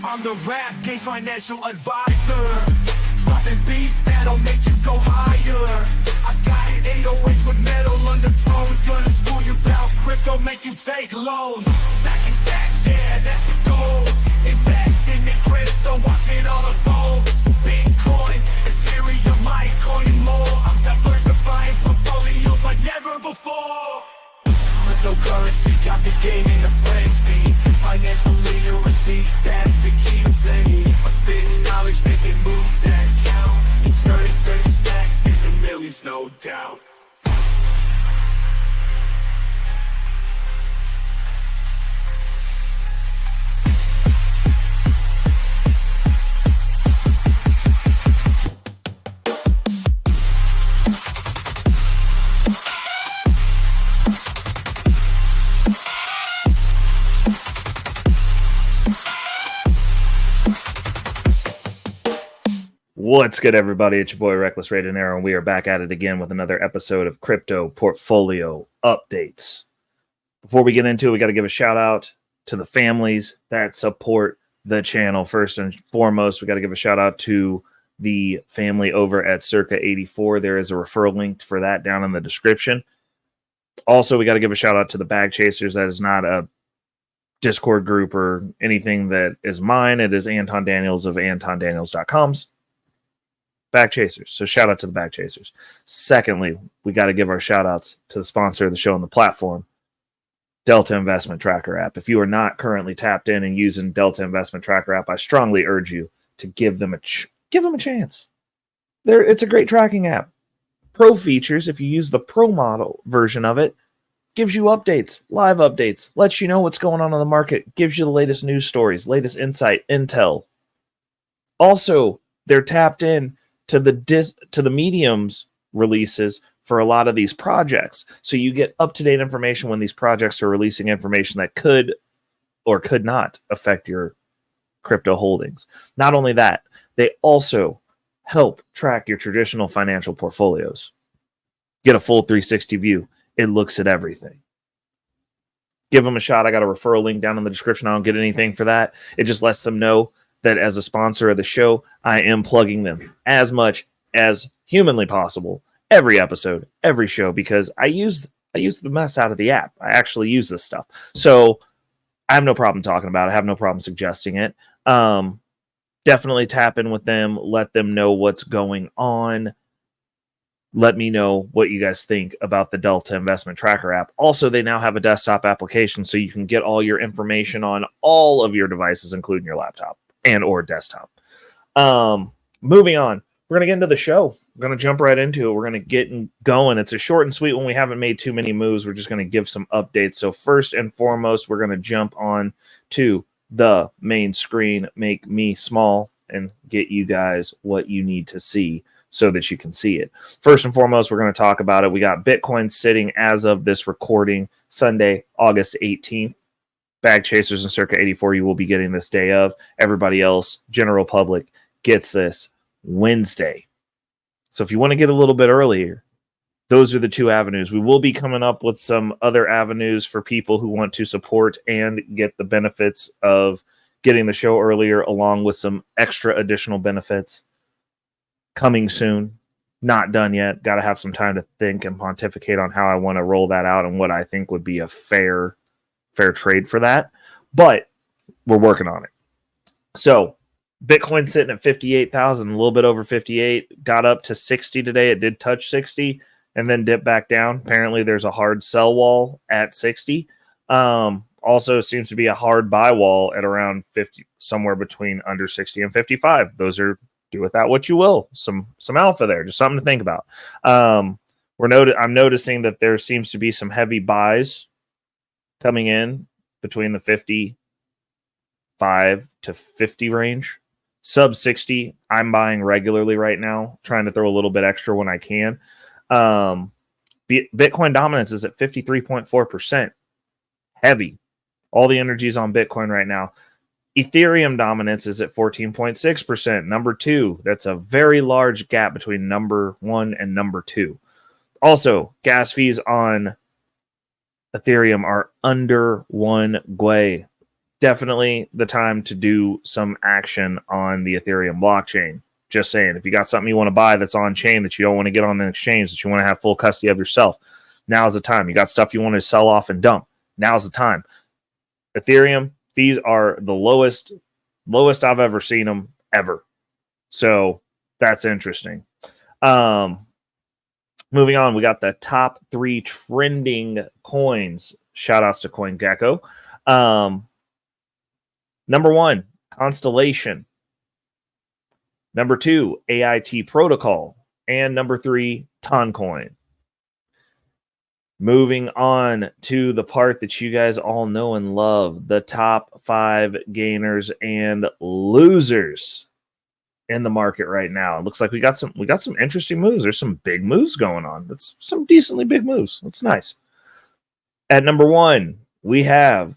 I'm the rap game financial advisor. Dropping beats that'll make you go higher. I got an 808 with metal undertones. Gonna school you about crypto, make you take loans. Stacking stacks, yeah, that's the goal. Invest in the crypto, watch it all unfold. Bitcoin, Ethereum, Litecoin, more. I'm diversifying portfolios like never before. Cryptocurrency got the game in a frenzy. Financial literacy, that's the key thing. I'm spitting knowledge, making moves that count. Turning stacks into millions, no doubt. What's good, everybody? It's your boy Reckless Ray Dinero, and we are back at it again with another episode of Crypto Portfolio Updates. Before we get into it, we got to give a shout out to the families that support the channel. First and foremost, we got to give a shout out to the family over at Circa 84. There is a referral link for that down in the description. Also, we got to give a shout out to the Bag Chasers. That is not a Discord group or anything that is mine. It is Anton Daniels of AntonDaniels.com's Bag Chasers. So shout out to the Bag Chasers. Secondly, we got to give our shout outs to the sponsor of the show and the platform, Delta Investment Tracker app. If you are not currently tapped in and using Delta Investment Tracker app, I strongly urge you to give them a chance. It's a great tracking app. Pro features, if you use the pro model version of it, gives you updates, live updates, lets you know what's going on in the market, gives you the latest news stories, latest insight, intel. Also, they're tapped in to the mediums releases for a lot of these projects. So you get up-to-date information when these projects are releasing information that could or could not affect your crypto holdings. Not only that, they also help track your traditional financial portfolios. Get a full 360 view. It looks at everything. Give them a shot. I got a referral link down in the description. I don't get anything for that. It just lets them know that as a sponsor of the show, I am plugging them as much as humanly possible every episode, every show, because I use the mess out of the app. I actually use this stuff. So I have no problem talking about it. I have no problem suggesting it. Definitely tap in with them. Let them know what's going on. Let me know what you guys think about the Delta Investment Tracker app. Also, they now have a desktop application, so you can get all your information on all of your devices, including your laptop and or desktop. Moving on, we're going to get into the show. We're going to jump right into it. We're going to get going. It's a short and sweet one. We haven't made too many moves. We're just going to give some updates. So first and foremost, we're going to jump on to the main screen, make me small, and get you guys what you need to see so that you can see it. First and foremost, we're going to talk about it. We got Bitcoin sitting as of this recording, Sunday, August 18th. Bag Chasers and Circa 84, you will be getting this day of. Everybody else, general public, gets this Wednesday. So if you want to get a little bit earlier, those are the two avenues. We will be coming up with some other avenues for people who want to support and get the benefits of getting the show earlier, along with some extra additional benefits coming soon. Not done yet. Got to have some time to think and pontificate on how I want to roll that out and what I think would be a fair trade for that, but we're working on it. So Bitcoin sitting at 58,000, a little bit over 58, got up to 60 today. It did touch 60 and then dip back down. Apparently there's a hard sell wall at 60. Also seems to be a hard buy wall at around 50, somewhere between under 60 and 55. Those are, do with that what you will. Some alpha there, just something to think about. I'm noticing that there seems to be some heavy buys coming in between the 55 to 50 range. Sub 60, I'm buying regularly right now, trying to throw a little bit extra when I can. Bitcoin dominance is at 53.4%. Heavy. All the energy is on Bitcoin right now. Ethereum dominance is at 14.6%. Number two, that's a very large gap between number one and number two. Also, gas fees on Ethereum are under 1 GUI. definitely the time to do some action on the Ethereum blockchain. Just saying, if you got something you want to buy that's on chain that you don't want to get on an exchange, that you want to have full custody of yourself, now's the time. You got stuff you want to sell off and dump, now's the time. Ethereum fees are the lowest I've ever seen them ever. So that's interesting. Moving on, we got the top 3 trending coins. Shout outs to CoinGecko. Number 1, Constellation. Number 2, AIT Protocol. And number 3, Toncoin. Moving on to the part that you guys all know and love, the top 5 gainers and losers in the market right now. It looks like we got some interesting moves. There's some big moves going on. That's some decently big moves. That's nice. At number 1, we have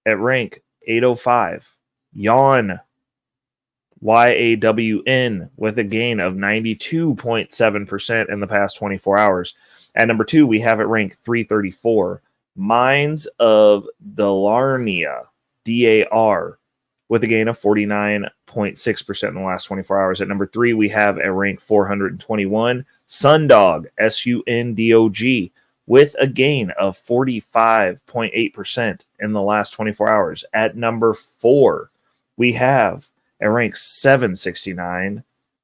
at rank 805, Yawn, YAWN, with a gain of 92.7% in the past 24 hours. At number 2, we have at rank 334, Mines of Dalarnia, DAR, with a gain of 49.6% in the last 24 hours. At number 3, we have at rank 421, Sundog, SUNDOG, with a gain of 45.8% in the last 24 hours. At number 4, we have at rank 769,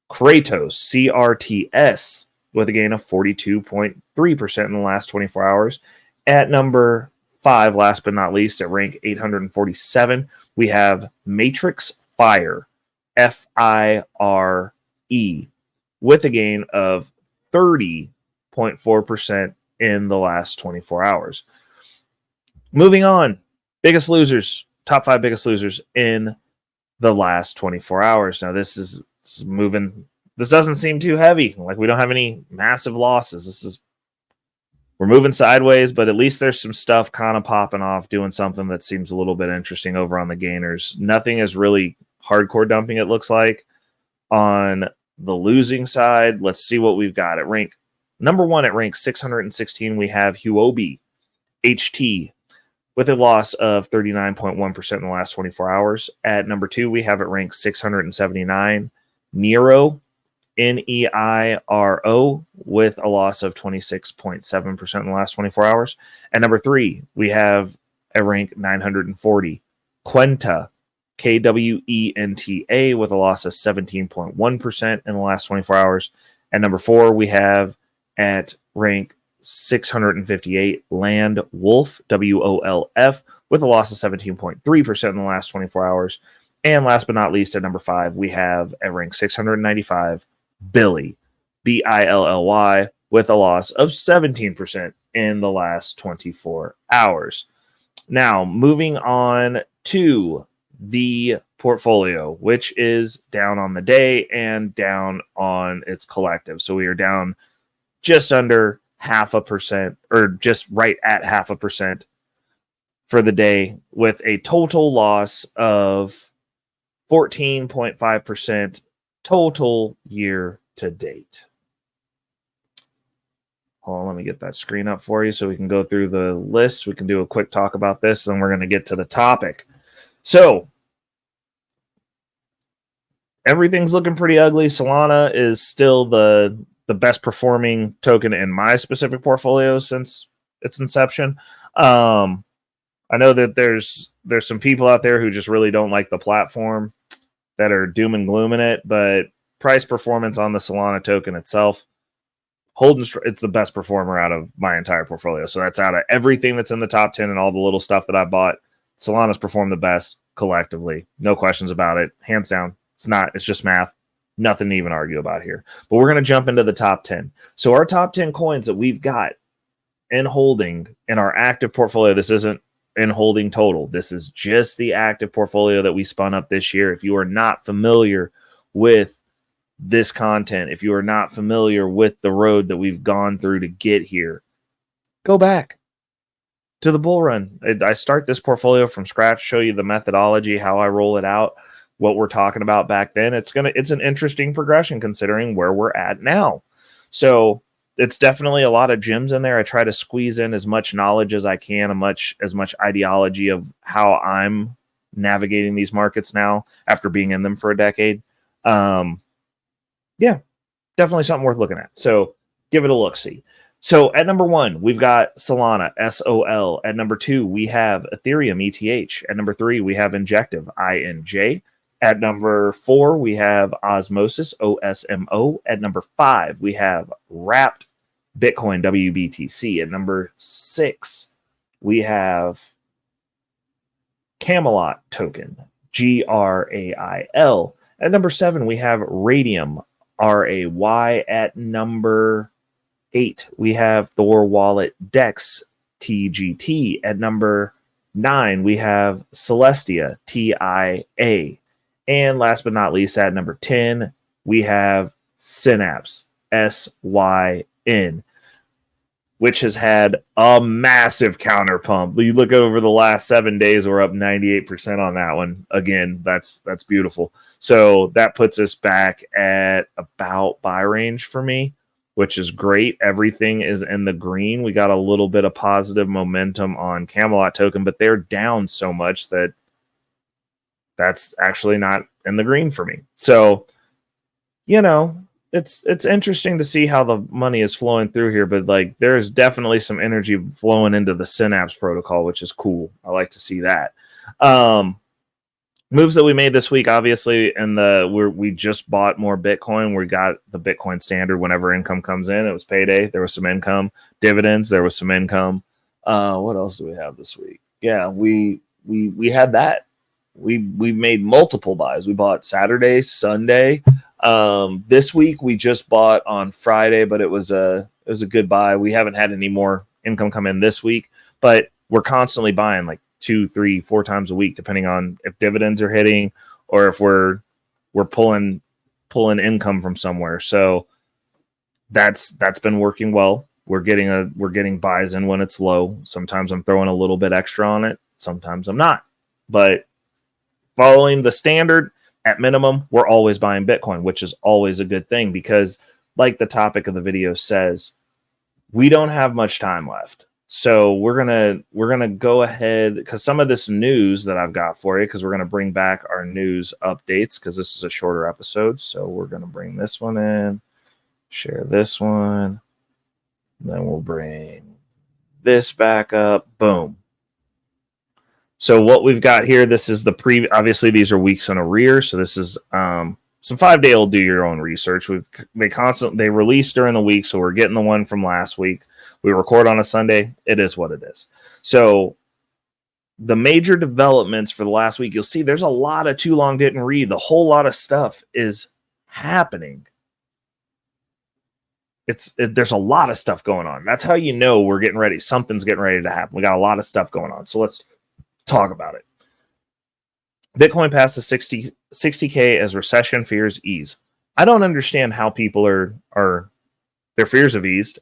Kratos, CRTS, with a gain of 42.3% in the last 24 hours. At number 5, last but not least, at rank 847, we have Matrix Fire, FIRE, with a gain of 30.4% in the last 24 hours. Moving on, biggest losers, top 5 biggest losers in the last 24 hours. Now, this is moving. This doesn't seem too heavy. Like, we don't have any massive losses. We're moving sideways, but at least there's some stuff kind of popping off, doing something that seems a little bit interesting over on the gainers. Nothing is really hardcore dumping, it looks like. On the losing side, let's see what we've got. At rank number 1, at rank 616, we have Huobi, HT, with a loss of 39.1% in the last 24 hours. At number 2, we have at rank 679, Nero, NEIRO, with a loss of 26.7% in the last 24 hours. At number 3, we have at rank 940, Quenta, KWENTA, with a loss of 17.1% in the last 24 hours. At number 4, we have at rank 658, Land Wolf, WOLF, with a loss of 17.3% in the last 24 hours. And last but not least, at number 5, we have at rank 695, Billy, BILLY, with a loss of 17% in the last 24 hours. Now, moving on to the portfolio, which is down on the day and down on its collective. So we are down just under 0.5%, or just right at 0.5% for the day, with a total loss of 14.5% total year to date. Hold on, let me get that screen up for you so we can go through the list. We can do a quick talk about this, and we're going to get to the topic. So, everything's looking pretty ugly. Solana is still the best performing token in my specific portfolio since its inception. I know that there's some people out there who just really don't like the platform, that are doom and glooming it, but price performance on the Solana token itself, it's the best performer out of my entire portfolio. So that's out of everything that's in the top 10 and all the little stuff that I bought. Solana's performed the best collectively. No questions about it. Hands down. It's just math. Nothing to even argue about here. But we're going to jump into the top 10. So our top 10 coins that we've got in holding in our active portfolio, this isn't in holding total. This is just the active portfolio that we spun up this year. If you are not familiar with this content, if you are not familiar with the road that we've gone through to get here, go back to the bull run. I start this portfolio from scratch, show you the methodology, how I roll it out, what we're talking about back then. It's an interesting progression considering where we're at now. So it's definitely a lot of gems in there. I try to squeeze in as much knowledge as I can, as much ideology of how I'm navigating these markets now after being in them for a decade. Yeah, definitely something worth looking at. So give it a look-see. So at number 1, we've got Solana, SOL. At number 2, we have Ethereum, ETH. At number 3, we have Injective, INJ. At number 4, we have Osmosis, OSMO. At number 5, we have Wrapped Bitcoin, WBTC. At number 6, we have Camelot Token, GRAIL. At number 7, we have Radium, RAY. At number 8, we have Thorwallet DEX, TGT. At number 9, we have Celestia, TIA. And last but not least, at number 10, we have Synapse, SYN, which has had a massive counter pump. You look over the last 7 days, we're up 98% on that one. Again, that's beautiful. So that puts us back at about buy range for me, which is great. Everything is in the green. We got a little bit of positive momentum on Camelot Token, but they're down so much that that's actually not in the green for me. So, it's interesting to see how the money is flowing through here, but like there's definitely some energy flowing into the Synapse protocol, which is cool. I like to see that. Moves that we made this week, obviously, and we just bought more Bitcoin. We got the Bitcoin standard whenever income comes in. It was payday. There was some income. Dividends, there was some income. What else do we have this week? Yeah, we had that. We made multiple buys. We bought Saturday, Sunday. This week we just bought on Friday, but it was a good buy. We haven't had any more income come in this week, but we're constantly buying like 2, 3, 4 times a week, depending on if dividends are hitting or if we're pulling income from somewhere. So that's been working well. We're getting buys in when it's low. Sometimes I'm throwing a little bit extra on it. Sometimes I'm not, but following the standard, at minimum, we're always buying Bitcoin, which is always a good thing because, like the topic of the video says, we don't have much time left. So we're gonna go ahead, because some of this news that I've got for you, because we're gonna bring back our news updates, because this is a shorter episode. So we're gonna bring this one in, share this one, and then we'll bring this back up. Boom. So what we've got here, this is the obviously these are weeks in arrears. So this is some 5-day-old do your own research. They release during the week. So we're getting the one from last week. We record on a Sunday. It is what it is. So the major developments for the last week, you'll see there's a lot of too long didn't read. The whole lot of stuff is happening. There's a lot of stuff going on. That's how you know we're getting ready. Something's getting ready to happen. We got a lot of stuff going on. So let's talk about it. Bitcoin passed the 60K as recession fears ease. I don't understand how people are their fears have eased.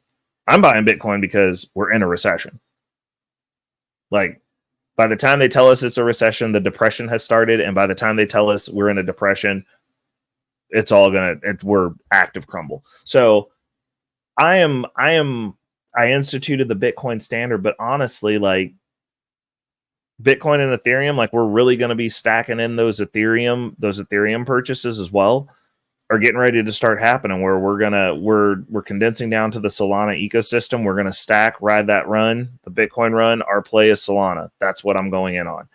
I'm buying Bitcoin because we're in a recession. Like, by the time they tell us it's a recession, the depression has started, and by the time they tell us we're in a depression, we're active crumble. So I instituted the Bitcoin standard, but honestly, like, Bitcoin and Ethereum, like, we're really going to be stacking in those Ethereum purchases as well, are getting ready to start happening, where we're condensing down to the Solana ecosystem. We're going to stack, ride that run, the Bitcoin run. Our play is Solana. That's what I'm going in on.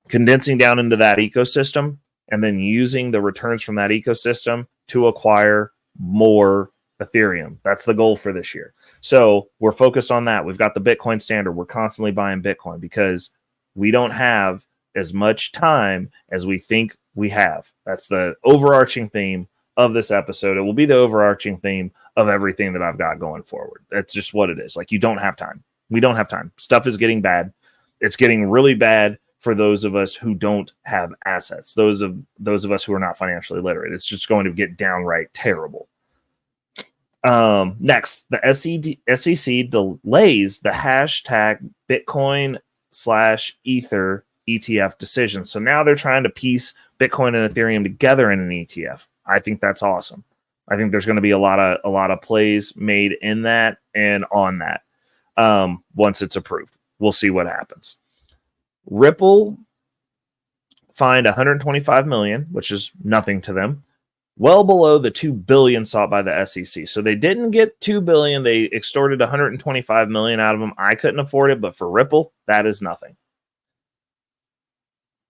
Condensing down into that ecosystem and then using the returns from that ecosystem to acquire more Ethereum. That's the goal for this year. So we're focused on that. We've got the Bitcoin standard. We're constantly buying Bitcoin because we don't have as much time as we think we have. That's the overarching theme of this episode. It will be the overarching theme of everything that I've got going forward. That's just what it is. Like, you don't have time. We don't have time. Stuff is getting bad. It's getting really bad for those of us who don't have assets. Those of us who are not financially literate. It's just going to get downright terrible. Next, the SEC delays the hashtag Bitcoin/Ether ETF decision. So now they're trying to piece Bitcoin and Ethereum together in an ETF. I think that's awesome. I think there's going to be a lot of plays made in that and on that once it's approved. We'll see what happens. Ripple fined 125 million, which is nothing to them, well below the 2 billion sought by the SEC. So they didn't get 2 billion. They extorted 125 million out of them. I couldn't afford it, but for Ripple, that is nothing.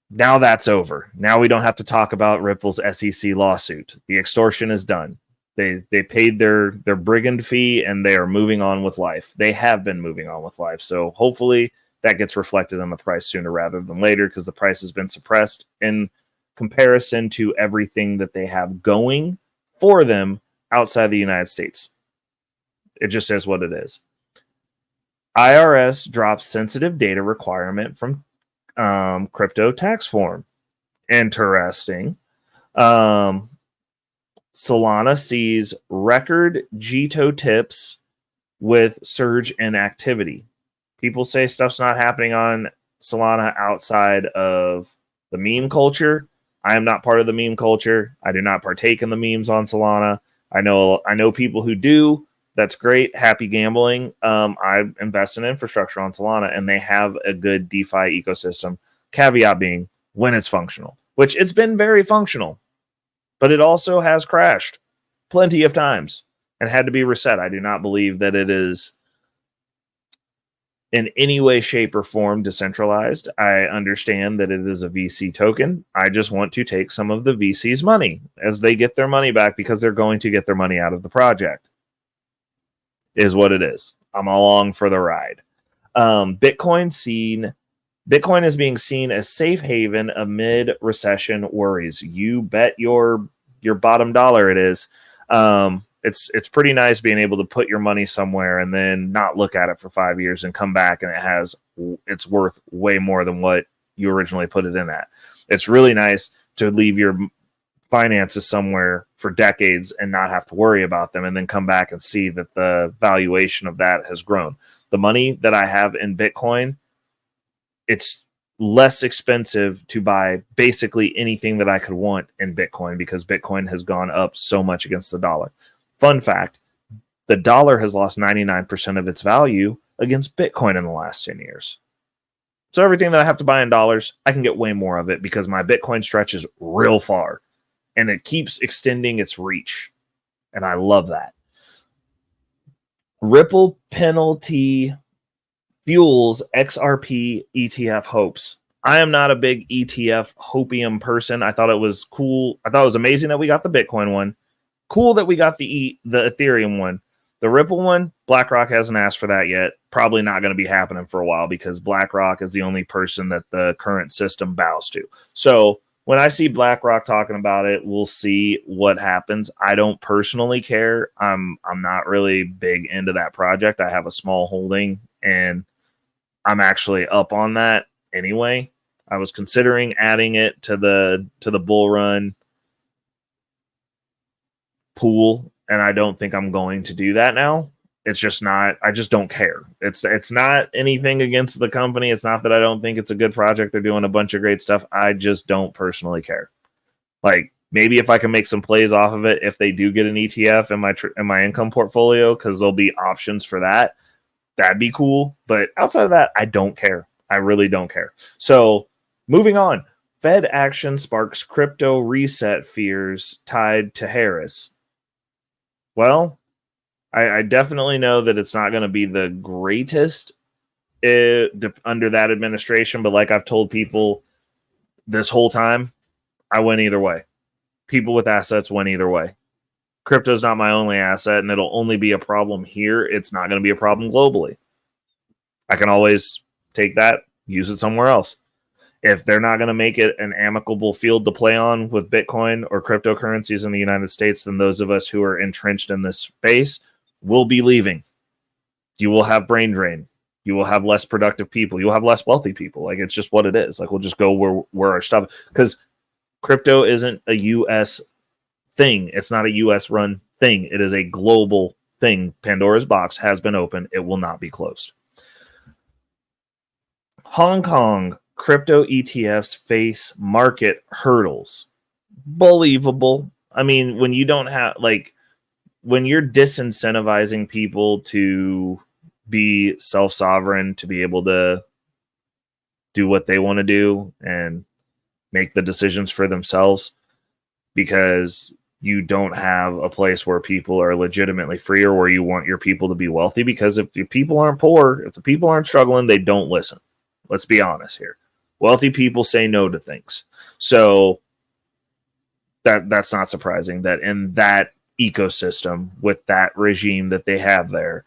Now that's over. Now we don't have to talk about Ripple's SEC lawsuit. The extortion is done. They paid their brigand fee and they are moving on with life. They have been moving on with life. So hopefully that gets reflected on the price sooner rather than later, because the price has been suppressed in comparison to everything that they have going for them outside the United States. It just is what it is. IRS drops sensitive data requirement from crypto tax form. Interesting. Solana sees record GTO tips with surge in activity. People say stuff's not happening on Solana outside of the meme culture. I am not part of the meme culture. I do not partake in the memes on Solana. I know people who do. That's great. Happy gambling. I invest in infrastructure on Solana, and they have a good DeFi ecosystem. Caveat being when it's functional, which it's been very functional, but it also has crashed plenty of times and had to be reset. I do not believe that it is in any way, shape, or form decentralized. I understand that it is a VC token. I just want to take some of the VC's money as they get their money back, because they're going to get their money out of the project. Is what it is. I'm along for the ride. Bitcoin is being seen as safe haven amid recession worries. You bet your bottom dollar it is. It's pretty nice being able to put your money somewhere and then not look at it for 5 years and come back and it's worth way more than what you originally put it in at. It's really nice to leave your finances somewhere for decades and not have to worry about them, and then come back and see that the valuation of that has grown. The money that I have in Bitcoin, it's less expensive to buy basically anything that I could want in Bitcoin, because Bitcoin has gone up so much against the dollar. Fun fact, the dollar has lost 99% of its value against Bitcoin in the last 10 years. So everything that I have to buy in dollars, I can get way more of it because my Bitcoin stretches real far and it keeps extending its reach. And I love that. Ripple penalty fuels XRP ETF hopes. I am not a big ETF hopium person. I thought it was cool. I thought it was amazing that we got the Bitcoin one. Cool that we got the Ethereum one. The Ripple one, BlackRock hasn't asked for that yet. Probably not going to be happening for a while because BlackRock is the only person that the current system bows to. So when I see BlackRock talking about it, we'll see what happens. I don't personally care. I'm not really big into that project. I have a small holding and I'm actually up on that anyway. I was considering adding it to the bull run pool, and I don't think I'm going to do that now. It's just not, I just don't care. It's not anything against the company. It's not that I don't think it's a good project. They're doing a bunch of great stuff. I just don't personally care. Like, maybe if I can make some plays off of it, if they do get an ETF in my income portfolio, because there'll be options for that, that'd be cool. But outside of that, I don't care. I really don't care. So moving on, Fed action sparks crypto reset fears tied to Harris. Well, I definitely know that it's not going to be the greatest under that administration, but like I've told people this whole time, I win either way. People with assets win either way. Crypto is not my only asset, and it'll only be a problem here. It's not going to be a problem globally. I can always take that, use it somewhere else. If they're not going to make it an amicable field to play on with Bitcoin or cryptocurrencies in the United States, then those of us who are entrenched in this space will be leaving. You will have brain drain. You will have less productive people. You'll have less wealthy people. Like, it's just what it is. Like, we'll just go where our stuff, because crypto isn't a U.S. thing. It's not a U.S. run thing. It is a global thing. Pandora's box has been opened. It will not be closed. Hong Kong crypto ETFs face market hurdles. Believable. I mean, when you don't have, like, when you're disincentivizing people to be self-sovereign, to be able to do what they want to do, and make the decisions for themselves, because you don't have a place where people are legitimately free, or where you want your people to be wealthy. Because if your people aren't poor, if the people aren't struggling, they don't listen. Let's be honest here. Wealthy people say no to things. So that's not surprising that in that ecosystem, with that regime that they have there,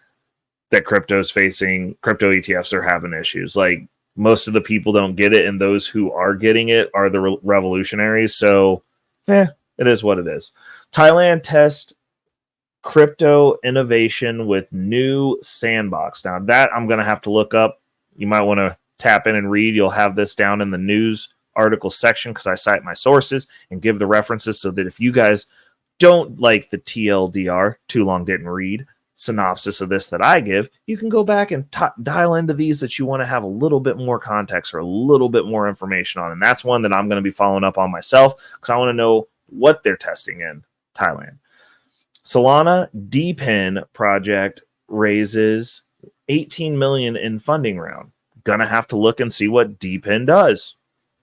that crypto ETFs are having issues. Like, most of the people don't get it, and those who are getting it are the revolutionaries. So, it is what it is. Thailand tests crypto innovation with new sandbox. Now, that I'm going to have to look up. You might want to tap in and read. You'll have this down in the news article section, because I cite my sources and give the references, so that if you guys don't like the TLDR, too long didn't read, synopsis of this that I give, you can go back and dial into these that you want to have a little bit more context or a little bit more information on. And that's one that I'm going to be following up on myself, because I want to know what they're testing in Thailand. Solana DPIN project raises 18 million in funding round. Gonna have to look and see what DPIN does.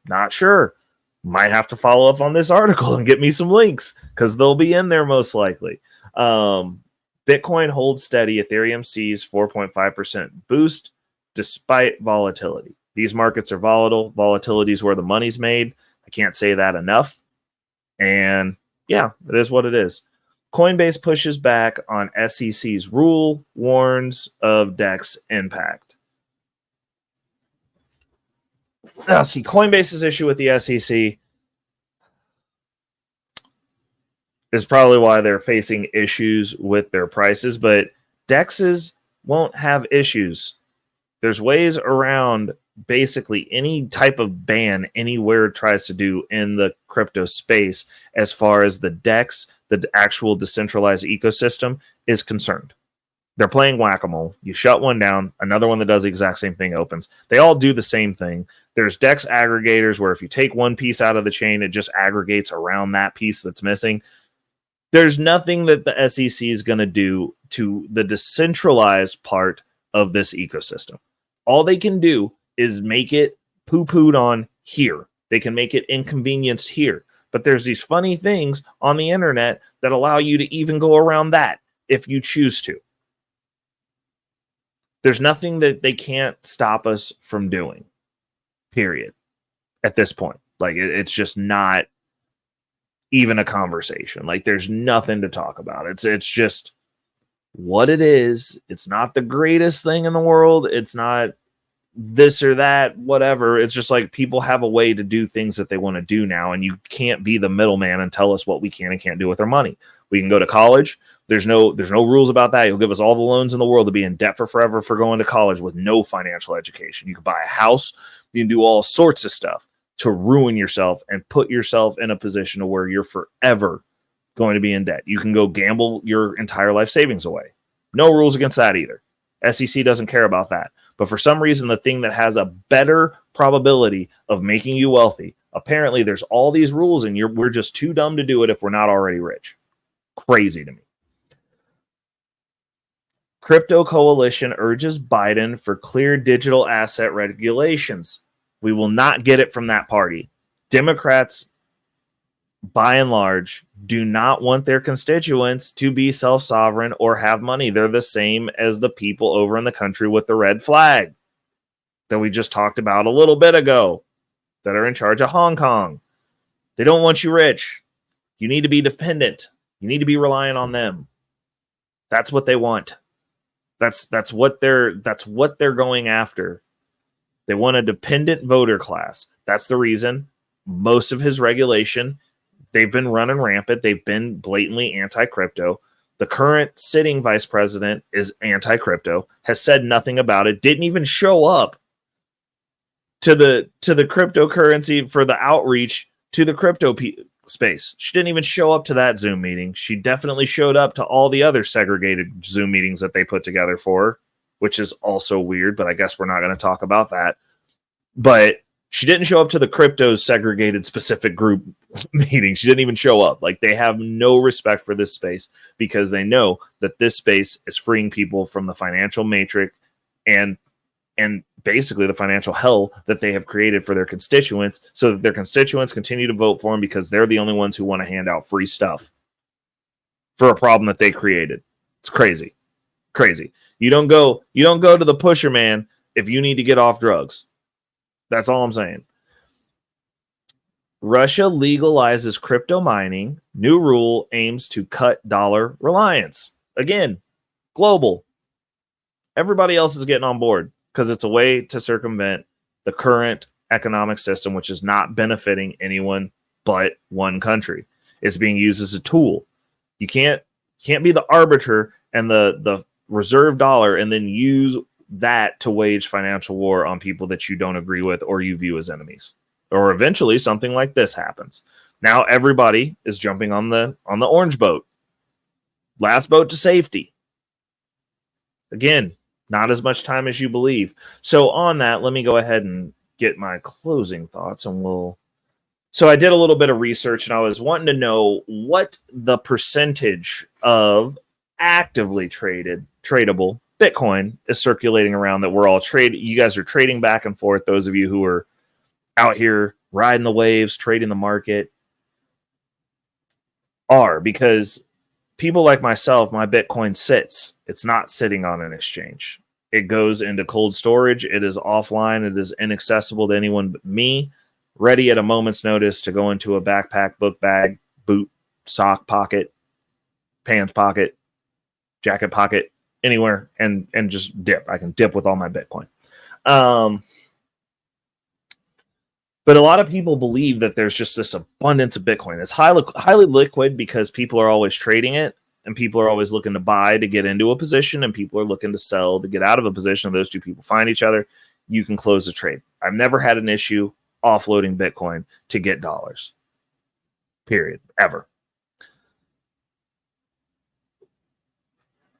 Not sure. Might have to follow up on this article and get me some links, because they'll be in there most likely. Bitcoin holds steady. Ethereum sees 4.5% boost despite volatility. These markets are volatile. Volatility is where the money's made. I can't say that enough. And yeah, it is what it is. Coinbase pushes back on SEC's rule, warns of DEX impact. Now, see, Coinbase's issue with the SEC is probably why they're facing issues with their prices, but DEXs won't have issues. There's ways around basically any type of ban anywhere it tries to do in the crypto space, as far as the DEX, the actual decentralized ecosystem, is concerned. They're playing whack-a-mole. You shut one down, another one that does the exact same thing opens. They all do the same thing. There's DEX aggregators where if you take one piece out of the chain, it just aggregates around that piece that's missing. There's nothing that the SEC is going to do to the decentralized part of this ecosystem. All they can do is make it poo-pooed on here. They can make it inconvenienced here. But there's these funny things on the internet that allow you to even go around that if you choose to. There's nothing that they can't stop us from doing, period, at this point. Like, it's just not even a conversation. Like, there's nothing to talk about. It's just what it is. It's not the greatest thing in the world. It's not this or that, whatever. It's just like people have a way to do things that they want to do now, and you can't be the middleman and tell us what we can and can't do with our money. We can go to college. There's no rules about that. You'll give us all the loans in the world to be in debt for forever for going to college with no financial education. You can buy a house. You can do all sorts of stuff to ruin yourself and put yourself in a position to where you're forever going to be in debt. You can go gamble your entire life savings away. No rules against that either. SEC doesn't care about that. But for some reason, the thing that has a better probability of making you wealthy, apparently there's all these rules, and we're just too dumb to do it if we're not already rich. Crazy to me. Crypto Coalition urges Biden for clear digital asset regulations. We will not get it from that party. Democrats, by and large, do not want their constituents to be self-sovereign or have money. They're the same as the people over in the country with the red flag that we just talked about a little bit ago that are in charge of Hong Kong. They don't want you rich. You need to be dependent. You need to be relying on them. That's what they want. That's what they're going after. They want a dependent voter class. That's the reason most of his regulation, they've been running rampant. They've been blatantly anti-crypto. The current sitting vice president is anti-crypto, has said nothing about it, didn't even show up to the cryptocurrency for the outreach to the crypto space. She didn't even show up to that Zoom meeting. She definitely showed up to all the other segregated Zoom meetings that they put together for her, which is also weird, but I guess we're not going to talk about that. But she didn't show up to the crypto segregated specific group meeting. She didn't even show up. Like, they have no respect for this space because they know that this space is freeing people from the financial matrix and basically the financial hell that they have created for their constituents, so that their constituents continue to vote for them because they're the only ones who want to hand out free stuff for a problem that they created. It's crazy. Crazy. You don't go to the pusher man if you need to get off drugs. That's all I'm saying. Russia legalizes crypto mining. New rule aims to cut dollar reliance. Again, global. Everybody else is getting on board because it's a way to circumvent the current economic system, which is not benefiting anyone but one country. It's being used as a tool. You can't be the arbiter and the reserve dollar and then use that to wage financial war on people that you don't agree with or you view as enemies. Or eventually something like this happens. Now everybody is jumping on the orange boat. Last boat to safety. Again, not as much time as you believe. So on that, let me go ahead and get my closing thoughts and So I did a little bit of research and I was wanting to know what the percentage of actively tradable Bitcoin is circulating around that we're all trading. You guys are trading back and forth. Those of you who are out here riding the waves, trading the market are, because people like myself, my Bitcoin sits. It's not sitting on an exchange. It goes into cold storage. It is offline. It is inaccessible to anyone but me, ready at a moment's notice to go into a backpack, book bag, boot, sock pocket, pants pocket, jacket pocket, anywhere, and just dip. I can dip with all my Bitcoin. But a lot of people believe that there's just this abundance of Bitcoin. It's highly liquid because people are always trading it, and people are always looking to buy to get into a position, and people are looking to sell to get out of a position. If those two people find each other, you can close the trade. I've never had an issue offloading Bitcoin to get dollars. Period. Ever.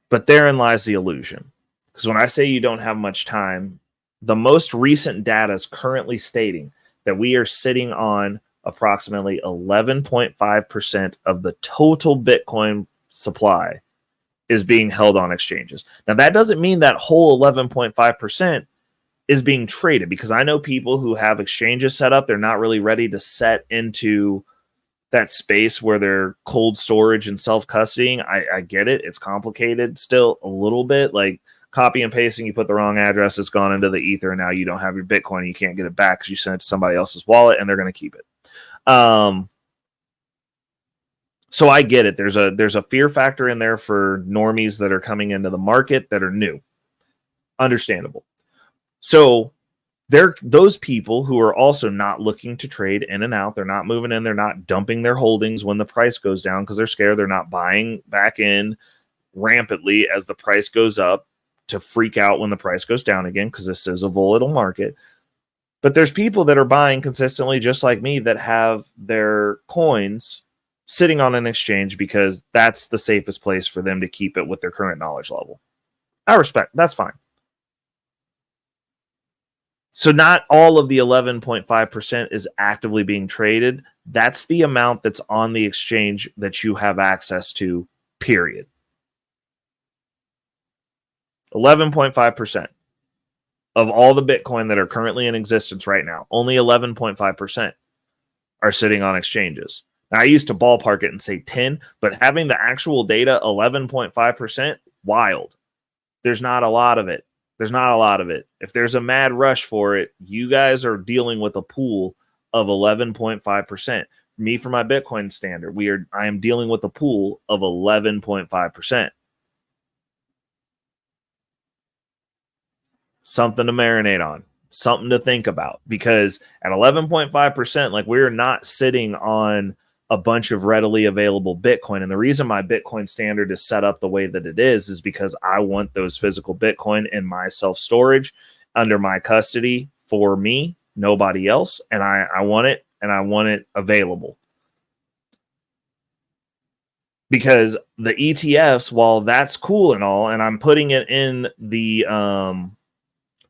But therein lies the illusion. Because when I say you don't have much time, the most recent data is currently stating that we are sitting on approximately 11.5% of the total Bitcoin supply is being held on exchanges. Now, that doesn't mean that whole 11.5% is being traded, because I know people who have exchanges set up. They're not really ready to set into that space where they're cold storage and self-custodying. I get it. It's complicated still a little bit. Like, copy and pasting, you put the wrong address, it's gone into the ether, and now you don't have your Bitcoin. You can't get it back because you sent it to somebody else's wallet, and they're going to keep it. So I get it. There's a fear factor in there for normies that are coming into the market that are new. Understandable. So those people who are also not looking to trade in and out. They're not moving in. They're not dumping their holdings when the price goes down because they're scared. They're not buying back in rampantly as the price goes up to freak out when the price goes down again, because this is a volatile market. But there's people that are buying consistently, just like me, that have their coins sitting on an exchange because that's the safest place for them to keep it with their current knowledge level. I respect. That's fine. So not all of the 11.5% is actively being traded. That's the amount that's on the exchange that you have access to, period. 11.5% of all the Bitcoin that are currently in existence right now, only 11.5% are sitting on exchanges. Now, I used to ballpark it and say 10, but having the actual data, 11.5%, wild. There's not a lot of it. If there's a mad rush for it, you guys are dealing with a pool of 11.5%. Me, for my Bitcoin standard, I am dealing with a pool of 11.5%. Something to marinate on, something to think about, because at 11.5%, like, we're not sitting on a bunch of readily available Bitcoin. And the reason my Bitcoin standard is set up the way that it is because I want those physical Bitcoin in my self-storage under my custody for me, nobody else. And I want it, and I want it available. Because the ETFs, while that's cool and all, and I'm putting it in the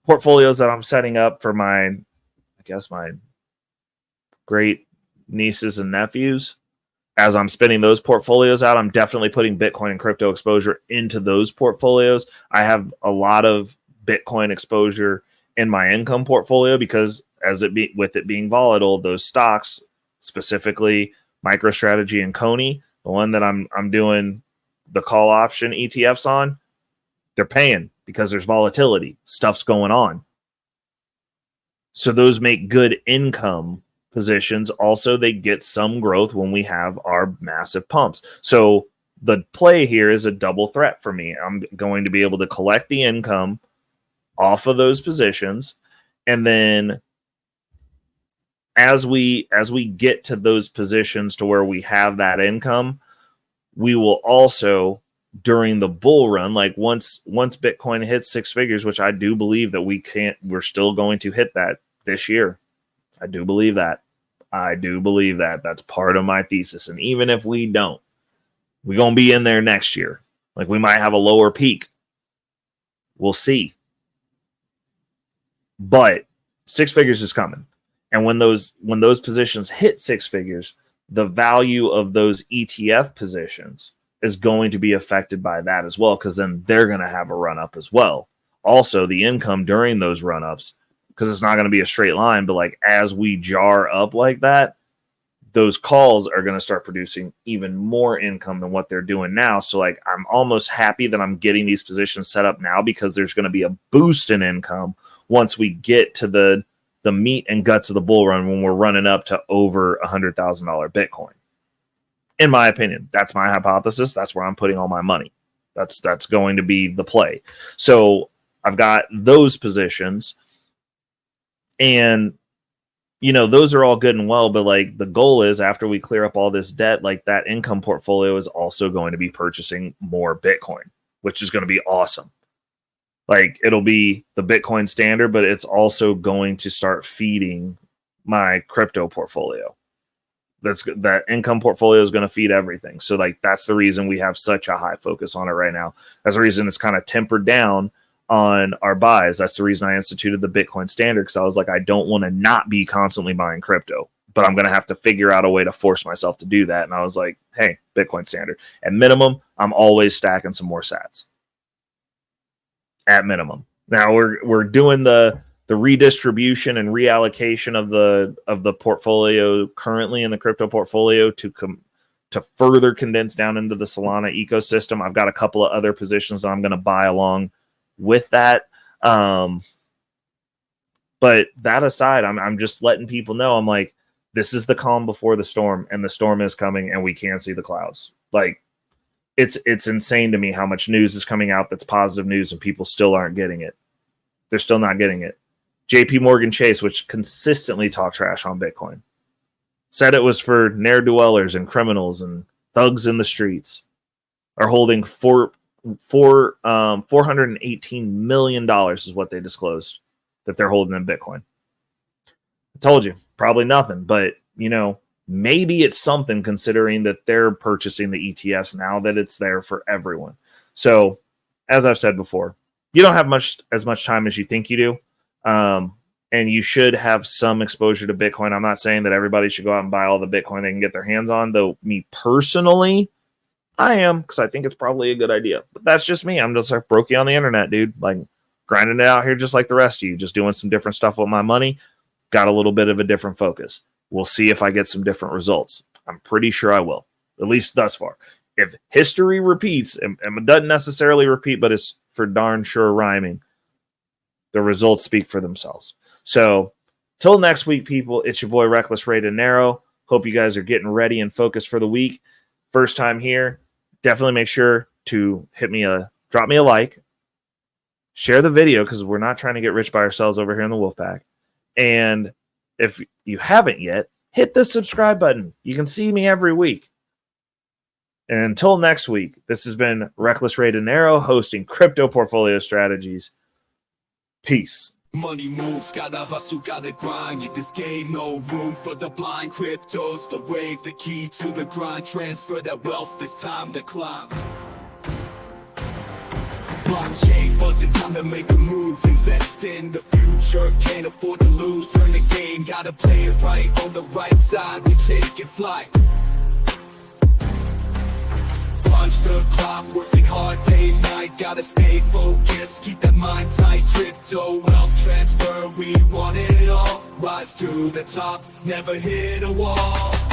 portfolios that I'm setting up for my great nieces and nephews, as I'm spinning those portfolios out, I'm definitely putting Bitcoin and crypto exposure into those portfolios. I have a lot of Bitcoin exposure in my income portfolio because with it being volatile, those stocks, specifically MicroStrategy and Coney, the one that I'm doing the call option ETFs on, they're paying because there's volatility. Stuff's going on. So those make good income positions. Also, they get some growth when we have our massive pumps. So the play here is a double threat for me. I'm going to be able to collect the income off of those positions, and then as we get to those positions to where we have that income, we will also, during the bull run, like once Bitcoin hits 6 figures, which I do believe that we're still going to hit that this year. I do believe that. That's part of my thesis. And even if we don't, we're going to be in there next year. Like, we might have a lower peak. We'll see. But 6 figures is coming. And when those positions hit 6 figures, the value of those ETF positions is going to be affected by that as well, because then they're going to have a run up as well. Also, the income during those run ups, because it's not going to be a straight line, but like as we jar up like that, those calls are going to start producing even more income than what they're doing now. So like, I'm almost happy that I'm getting these positions set up now, because there's going to be a boost in income once we get to the meat and guts of the bull run, when we're running up to over $100,000 Bitcoin. In my opinion, that's my hypothesis. That's where I'm putting all my money. That's going to be the play. So I've got those positions, and those are all good and well, but like the goal is, after we clear up all this debt, like that income portfolio is also going to be purchasing more Bitcoin, which is going to be awesome. Like, it'll be the Bitcoin standard, but it's also going to start feeding my crypto portfolio. That income portfolio is going to feed everything. So like, that's the reason we have such a high focus on it right now. That's the reason it's kind of tempered down on our buys. That's the reason I instituted the Bitcoin standard, because I was like, I don't want to not be constantly buying crypto, but I'm going to have to figure out a way to force myself to do that. And I was like, hey, Bitcoin standard. At minimum, I'm always stacking some more sats. At minimum. Now we're doing the redistribution and reallocation of the portfolio currently in the crypto portfolio to further condense down into the Solana ecosystem. I've got a couple of other positions that I'm going to buy along with that. But that aside, I'm just letting people know, I'm like, this is the calm before the storm, and the storm is coming, and we can't see the clouds. Like, it's insane to me how much news is coming out that's positive news, and people still aren't getting it. They're still not getting it. JP Morgan Chase, which consistently talk trash on Bitcoin, said it was for ne'er-do-wellers and criminals and thugs in the streets, are holding $418 million is what they disclosed that they're holding in Bitcoin. I told you, probably nothing, but maybe it's something, considering that they're purchasing the ETFs now that it's there for everyone. So, as I've said before, you don't have as much time as you think you do. And you should have some exposure to Bitcoin. I'm not saying that everybody should go out and buy all the Bitcoin they can get their hands on, though me personally, I am, because I think it's probably a good idea. But that's just me. I'm just like brokey on the internet, dude. Like, grinding it out here just like the rest of you, just doing some different stuff with my money. Got a little bit of a different focus. We'll see if I get some different results. I'm pretty sure I will, at least thus far. If history repeats, and it doesn't necessarily repeat, but it's for darn sure rhyming, the results speak for themselves. So, till next week, people, it's your boy Reckless Ray De Niro. Hope you guys are getting ready and focused for the week. First time here, definitely make sure to drop me a like, share the video, because we're not trying to get rich by ourselves over here in the Wolfpack. And if you haven't yet, hit the subscribe button. You can see me every week. And until next week, this has been Reckless Ray De Niro hosting Crypto Portfolio Strategies. Peace. Money moves, gotta hustle, gotta grind. In this game, no room for the blind. Crypto's the wave, the key to the grind. Transfer that wealth, it's time to climb. Blockchain buzzing, time to make a move. Invest in the future, can't afford to lose. Learn the game, gotta play it right. On the right side, we take it flight. punch the clock, working hard day and night, gotta stay focused, keep that mind tight. Crypto wealth transfer, we want it all. Rise to the top, never hit a wall.